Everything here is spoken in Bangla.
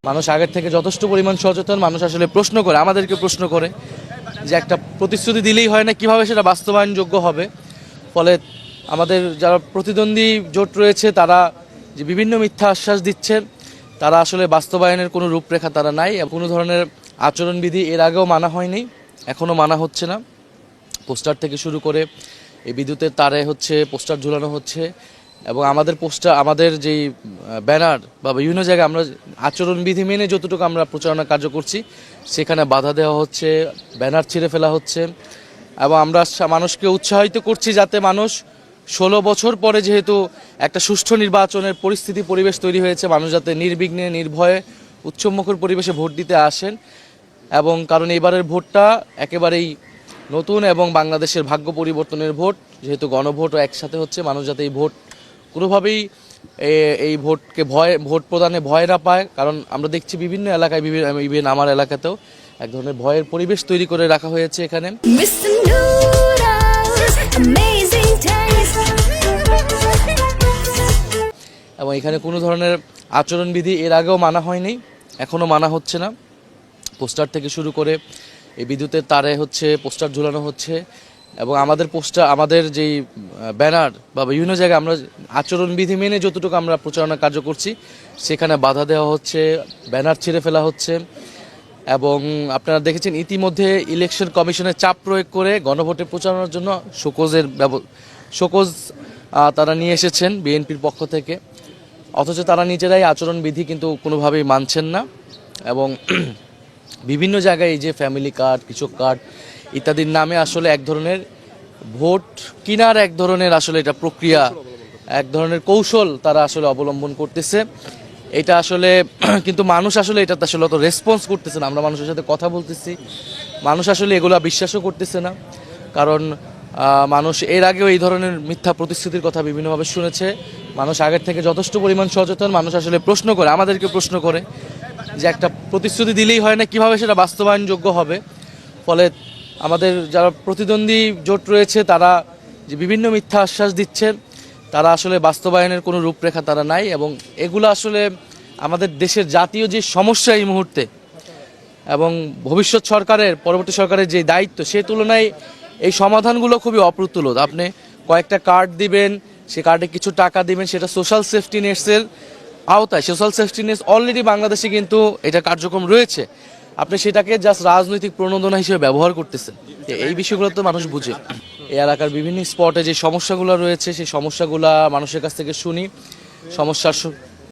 মানুষ আগের থেকে যথেষ্ট পরিমাণ সচেতন। মানুষ আসলে প্রশ্ন করে, আমাদেরকে প্রশ্ন করে যে একটা প্রতিশ্রুতি দিলেই হয় না, কিভাবে সেটা বাস্তবায়নযোগ্য হবে। ফলে আমাদের যারা প্রতিদ্বন্দ্বী জোট রয়েছে তারা যে বিভিন্ন মিথ্যা আশ্বাস দিচ্ছেন, তারা আসলে বাস্তবায়নের কোনো রূপরেখা তারা নাই। কোনো ধরনের আচরণবিধি এর আগেও মানা হয়নি, এখনও মানা হচ্ছে না। পোস্টার থেকে শুরু করে এই বিদ্যুতের তারে পোস্টার ঝুলানো হচ্ছে, এবং আমাদের যেই ব্যানার বা বিভিন্ন জায়গায় আমরা আচরণবিধি মেনে যতটুকু আমরা প্রচারণা কার্য করছি সেখানে বাধা দেওয়া হচ্ছে, ব্যানার ছিঁড়ে ফেলা হচ্ছে। এবং আমরা মানুষকে উৎসাহিত করছি যাতে মানুষ 16 বছর পরে যেহেতু একটা সুষ্ঠু নির্বাচনের পরিবেশ তৈরি হয়েছে, মানুষ যাতে নির্বিঘ্নে নির্ভয়ে উৎসবমুখর পরিবেশে ভোট দিতে আসেন। এবং কারণ এবারের ভোটটা একেবারেই নতুন এবং বাংলাদেশের ভাগ্য পরিবর্তনের ভোট, যেহেতু গণভোটও একসাথে হচ্ছে, মানুষ যাতে এই ভোট কোনোভাবেই এই ভোট প্রদানে ভয় না পায়। কারণ আমরা দেখছি বিভিন্ন এলাকায়, ইভেন আমার এলাকাতেও এক ধরনের ভয়ের পরিবেশ তৈরি করে রাখা হয়েছে এখানে। এবং এখানে কোনো ধরনের আচরণবিধি এর আগেও মানা হয়নি, এখনও মানা হচ্ছে না। পোস্টার থেকে শুরু করে এই বিদ্যুতের তারে পোস্টার ঝুলানো হচ্ছে, এবং আমাদের যেই ব্যানার বা বিভিন্ন জায়গায় আমরা আচরণবিধি মেনে যতটুকু আমরা প্রচারণা কার্য করছি সেখানে বাধা দেওয়া হচ্ছে, ব্যানার ছিঁড়ে ফেলা হচ্ছে। এবং আপনারা দেখেছেন ইতিমধ্যে ইলেকশন কমিশনের চাপ প্রয়োগ করে গণভোটে প্রচারণার জন্য শোকজ তারা নিয়ে এসেছেন বিএনপির পক্ষ থেকে, অথচ তারা নিজেরাই আচরণবিধি কিন্তু কোনোভাবেই মানছেন না। এবং বিভিন্ন জায়গায় এই যে ফ্যামিলি কার্ড, কৃষক কার্ড ইত্যাদির নামে আসলে এক ধরনের ভোট কেনার এক ধরনের আসলে এটা প্রক্রিয়া, এক ধরনের কৌশল তারা আসলে অবলম্বন করতেছে। এটা আসলে কিন্তু মানুষ আসলে এটাতে আসলে অত রেসপন্স করতেছে না। আমরা মানুষের সাথে কথা বলতেছি, মানুষ আসলে এগুলো বিশ্বাসও করতেছে না। কারণ মানুষ এর আগেও এই ধরনের মিথ্যা প্রতিশ্রুতির কথা বিভিন্নভাবে শুনেছে। মানুষ আগের থেকে যথেষ্ট পরিমাণ সচেতন। মানুষ আসলে প্রশ্ন করে, আমাদেরকে প্রশ্ন করে যে একটা প্রতিশ্রুতি দিলেই হয় না, কিভাবে সেটা বাস্তবায়নযোগ্য হবে। ফলে আমাদের যারা প্রতিদ্বন্দ্বী জোট রয়েছে তারা যে বিভিন্ন মিথ্যা আশ্বাস দিচ্ছেন, তারা আসলে বাস্তবায়নের কোনো রূপরেখা তারা নাই। এবং এগুলো আসলে আমাদের দেশের জাতীয় যে সমস্যা এই মুহূর্তে এবং ভবিষ্যৎ সরকারের, পরবর্তী সরকারের যে দায়িত্ব, সে তুলনায় এই সমাধানগুলো খুবই অপ্রতুল। আপনি কয়েকটা কার্ড দিবেন, সে কার্ডে কিছু টাকা দিবেন, সেটা সোশ্যাল সেফটি নেটসের আওতায়। সোশ্যাল সেফটি নেটস অলরেডি বাংলাদেশে কিন্তু এটা কার্যক্রম রয়েছে, আপনি সেটাকে জাস্ট রাজনৈতিক প্রণোদনা হিসেবে ব্যবহার করতেছেন। এই বিষয়গুলো তো মানুষ বুঝে। এই এলাকার বিভিন্ন স্পটে যে সমস্যাগুলো রয়েছে সেই সমস্যাগুলো মানুষের কাছ থেকে শুনি, সমস্যার